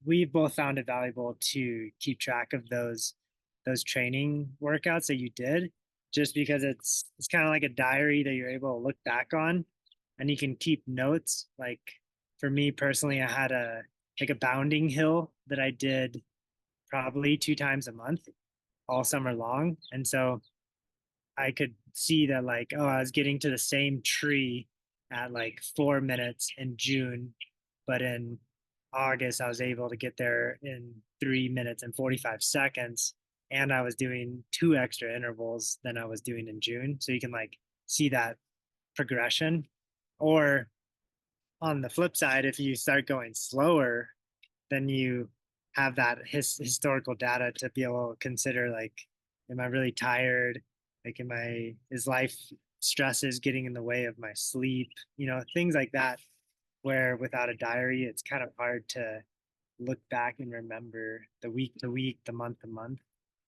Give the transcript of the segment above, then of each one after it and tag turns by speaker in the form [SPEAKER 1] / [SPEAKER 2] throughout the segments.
[SPEAKER 1] we've both found it valuable to keep track of those training workouts that you did, just because it's kind of like a diary that you're able to look back on, and you can keep notes. Like for me personally, I had a bounding hill that I did probably 2 times a month all summer long, and so I could see that, like, oh, I was getting to the same tree at like 4 minutes in June, but in August I was able to get there in 3 minutes and 45 seconds. And I was doing two extra intervals than I was doing in June. So you can like see that progression. Or on the flip side, if you start going slower, then you have that historical data to be able to consider, like, am I really tired? Like, is life stresses getting in the way of my sleep? Things like that, where without a diary, it's kind of hard to look back and remember the week to week, the month to month.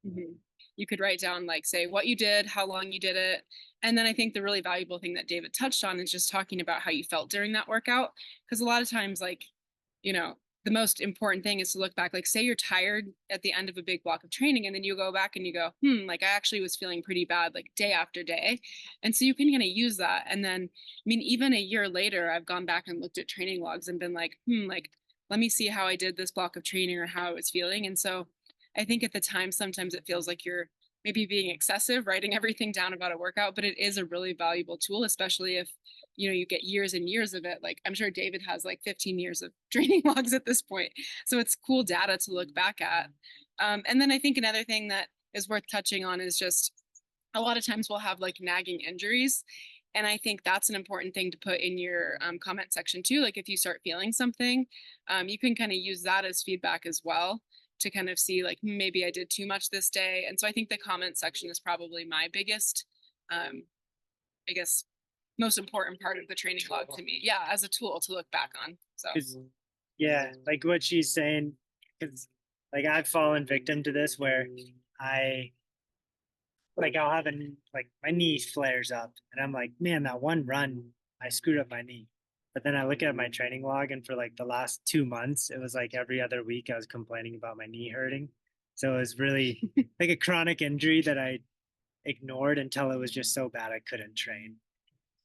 [SPEAKER 2] Mhm. You could write down, like, say what you did, how long you did it. And then I think the really valuable thing that David touched on is just talking about how you felt during that workout. Because a lot of times, like, you know, the most important thing is to look back. Like, say you're tired at the end of a big block of training, and then you go back and you go, like, I actually was feeling pretty bad, like day after day. And so you can kind of use that. And then, I mean, even a year later, I've gone back and looked at training logs and been like, like, let me see how I did this block of training or how I was feeling. And so I think at the time, sometimes it feels like you're maybe being excessive, writing everything down about a workout, but it is a really valuable tool, especially if you get years and years of it. Like, I'm sure David has like 15 years of training logs at this point. So it's cool data to look back at. And then I think another thing that is worth touching on is just a lot of times we'll have like nagging injuries. And I think that's an important thing to put in your comment section too. Like if you start feeling something, you can kind of use that as feedback as well to kind of see like maybe I did too much this day. And so I think the comment section is probably my biggest, I guess, most important part of the training log to me. Yeah, as a tool to look back on. So
[SPEAKER 1] Yeah, like what she's saying, because like I've fallen victim to this where I like I'll have like my knee flares up and I'm like, man, that one run I screwed up my knee. But then I look at my training log, and for like the last 2 months, it was like every other week I was complaining about my knee hurting. So it was really like a chronic injury that I ignored until it was just so bad I couldn't train.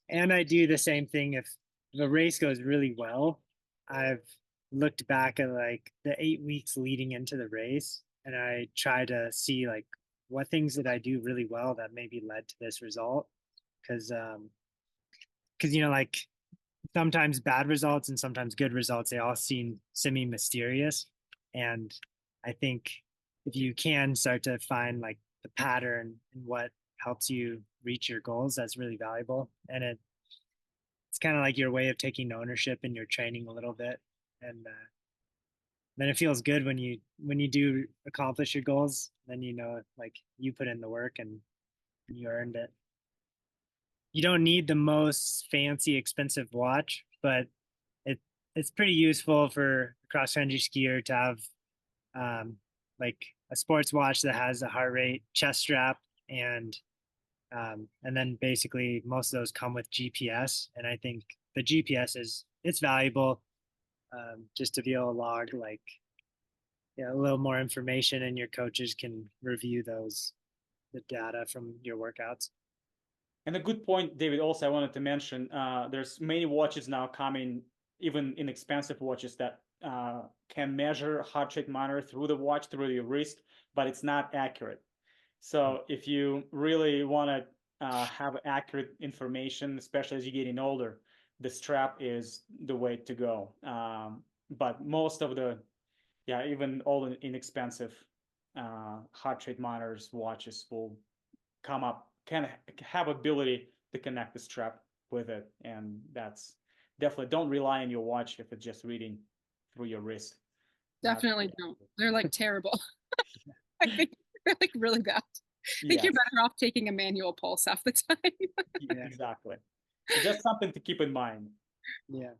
[SPEAKER 1] And I do the same thing if the race goes really well. I've looked back at like the 8 weeks leading into the race, and I try to see like what things did I do really well that maybe led to this result. Because like sometimes bad results and sometimes good results, they all seem semi mysterious. And I think if you can start to find like the pattern and what helps you reach your goals, that's really valuable. And it's kind of like your way of taking ownership in your training a little bit. And then it feels good when you do accomplish your goals. Then like you put in the work and you earned it. You don't need the most fancy, expensive watch, but it it's pretty useful for a cross country skier to have um, like a sports watch that has a heart rate, chest strap, and then basically most of those come with GPS. And I think the GPS it's valuable, just to be able to log like, yeah, a little more information, and your coaches can review the data from your workouts.
[SPEAKER 3] And a good point, David, also I wanted to mention, there's many watches now coming, even inexpensive watches that can measure heart rate monitor through the watch, through your wrist, but it's not accurate. So if you really want to have accurate information, especially as you're getting older, the strap is the way to go. But most of even all the inexpensive heart rate monitors, watches will can have ability to connect the strap with it. And that's definitely, don't rely on your watch if it's just reading through your wrist.
[SPEAKER 2] definitely don't. They're like terrible. I think they're like really bad. I think
[SPEAKER 3] Yeah,
[SPEAKER 2] you're better off taking a manual pulse half the time.
[SPEAKER 1] Yeah,
[SPEAKER 3] exactly. So just something to keep in mind.
[SPEAKER 1] yeah.